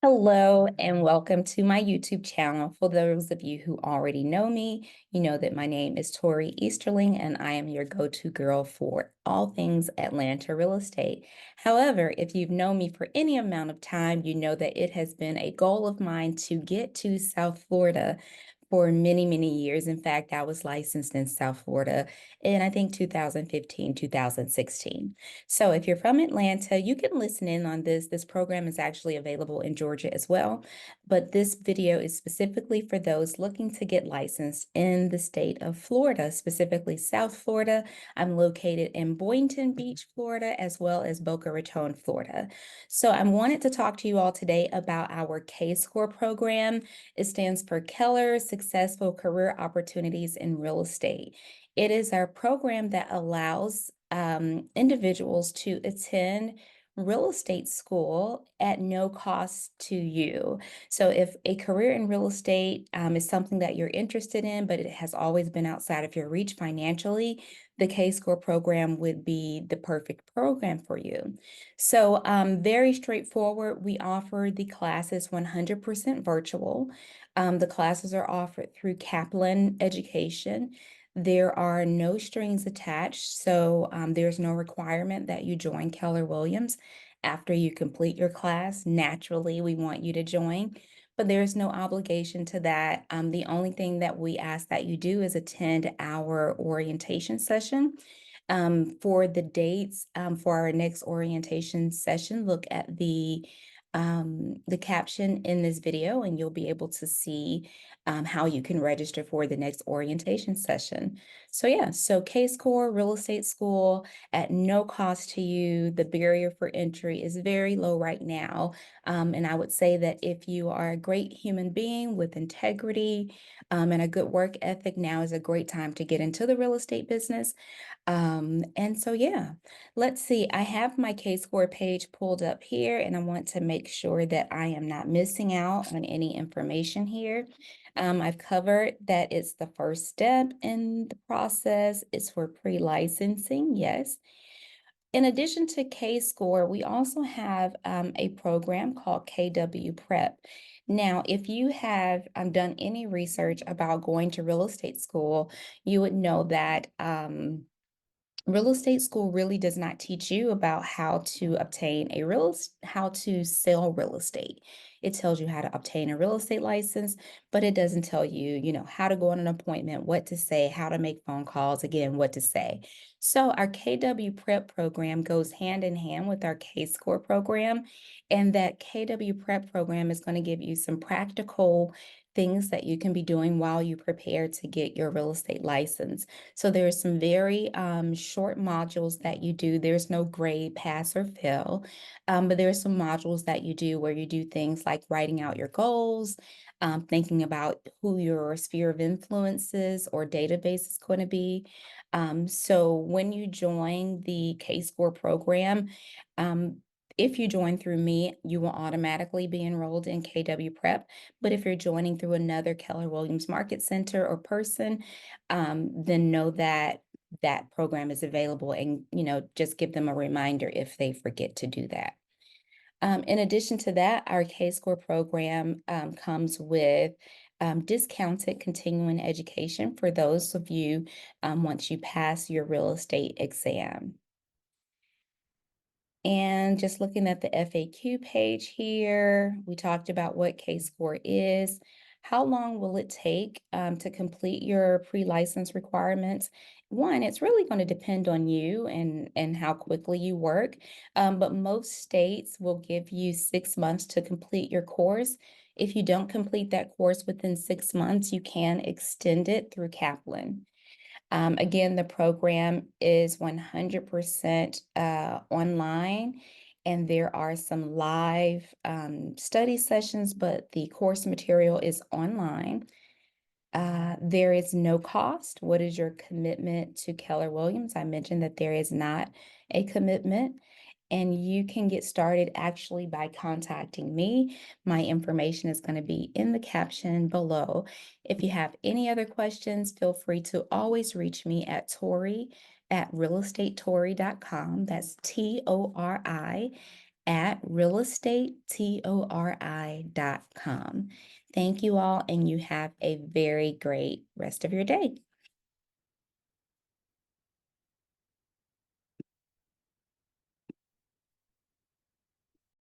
Hello and welcome to my YouTube channel. For those of you who already know me, you know that my name is Tori Easterling and I am your go-to girl for all things Atlanta real estate. However, if you've known me for any amount of time, you know that it has been a goal of mine to get to South Florida for many, many years. In fact, I was licensed in South Florida in I think 2015, 2016. So if you're from Atlanta, you can listen in on this. This program is actually available in Georgia as well, but this video is specifically for those looking to get licensed in the state of Florida, specifically South Florida. I'm located in Boynton Beach, Florida, as well as Boca Raton, Florida. So I wanted to talk to you all today about our KScore program. It stands for Keller Successful Career Opportunities in Real Estate. It is our program that allows individuals to attend real estate school at no cost to you. So if a career in real estate is something that you're interested in, but it has always been outside of your reach financially, the K-Score program would be the perfect program for you. So very straightforward. We offer the classes 100% virtual. The classes are offered through Kaplan Education. There are no strings attached, so there's no requirement that you join Keller Williams after you complete your class. Naturally, we want you to join, but there's no obligation to that. The only thing that we ask that you do is attend our orientation session. For the dates for our next orientation session, look at the caption in this video and you'll be able to see how you can register for the next orientation session. So yeah, so KScore Real Estate School at no cost to you. The barrier for entry is very low right now. And I would say that if you are a great human being with integrity and a good work ethic, now is a great time to get into the real estate business. And so, yeah, let's see. I have my K-Score page pulled up here, and I want to make sure that I am not missing out on any information here. I've covered that it's the first step in the process. It's for pre-licensing, yes. In addition to K-Score, we also have a program called KW Prep. Now, if you have done any research about going to real estate school, you would know that real estate school really does not teach you about how to obtain how to sell real estate. It tells you how to obtain a real estate license, but it doesn't tell you, how to go on an appointment, what to say, how to make phone calls, again, what to say. So our KW Prep program goes hand in hand with our K-Score program, and that KW Prep program is going to give you some practical things that you can be doing while you prepare to get your real estate license. So there's some very short modules that you do. There's no grade, pass, or fail, but there's some modules that you do where you do things like writing out your goals, thinking about who your sphere of influences or database is going to be. So when you join the K-Score program, if you join through me, you will automatically be enrolled in KW Prep. But if you're joining through another Keller Williams Market Center or person, then know that that program is available and, just give them a reminder if they forget to do that. In addition to that, our K-Score program comes with discounted continuing education for those of you once you pass your real estate exam. And just looking at the FAQ page here, we talked about what K-Score is. How long will it take to complete your pre-license requirements? One, it's really going to depend on you and how quickly you work. But most states will give you 6 months to complete your course. If you don't complete that course within 6 months, you can extend it through Kaplan. Again, the program is 100% online, and there are some live study sessions, but the course material is online. There is no cost. What is your commitment to Keller Williams? I mentioned that there is not a commitment. And you can get started actually by contacting me. My information is going to be in the caption below. If you have any other questions, feel free to always reach me at Tori@realestatetori.com. That's TORI at realestatetori.com. Thank you all, and you have a very great rest of your day.